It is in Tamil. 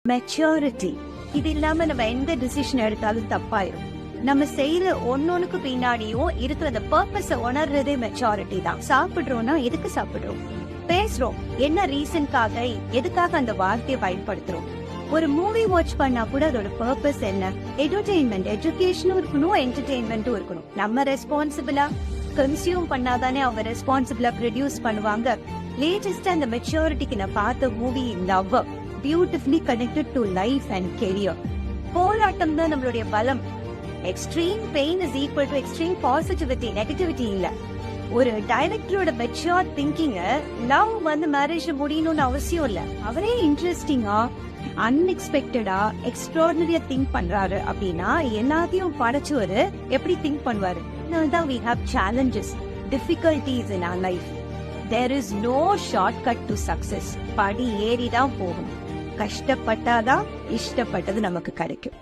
மெச்சூரிட்டி. இது இல்லாம நம்ம எந்த டிசிஷன் எடுத்தாலும் தப்பாயிரும். நம்ம செய்யற ஒன்னொன்னுக்கு பின்னாடியும் இருக்கிற அந்த பர்பஸ உணர்றதே மெச்சூரிட்டி தான். சாப்பிடுறோம்னா எதுக்கு சாப்பிடுறோம், பேசுறோம் என்ன ரீசன்காக, எதுக்காக அந்த வார்த்தையை பயன்படுத்துறோம். ஒரு மூவி வாட்ச் பண்ணா கூட அதோட பர்பஸ் என்ன, என்டர்டெயின்மெண்ட், எஜுகேஷனும் இருக்கணும், என்டர்டெயின்மெண்ட்டும் இருக்கணும். நம்ம ரெஸ்பான்சிபிளா கன்சியூம் பண்ணாதானே அவங்க ரெஸ்பான்சிபிளா ப்ரொடியூஸ் பண்ணுவாங்க. லேட்டஸ்டா அந்த மெச்சூரிட்டிக்கு நான் பார்த்த movie love, beautifully connected to life and career. போராட்டம் தான் நம்மளுடைய பலம். Extreme pain is equal to extreme positivity, negativity இல்ல. ஒரு டைரக்டரோட மெச்சூர் திங்கிங்க லவ் வந்து மேரேஜ் முடியணும்னு அவசியம் இல்ல. அவரே இன்ட்ரெஸ்டிங்கா, அன்எக்ஸ்பெக்டடா, எக்ஸ்ட்ராடினரியா திங்க் பண்றாரு அப்படின்னா எல்லாத்தையும் படைச்சவரு எப்படி திங்க் பண்ணுவாரு. அதனால்தான் we have challenges, difficulties in our life. There is no shortcut to success. படி ஏறிதான் போகணும். கஷ்டப்பட்டாதான் இஷ்டப்பட்டது நமக்கு கிடைக்கும்.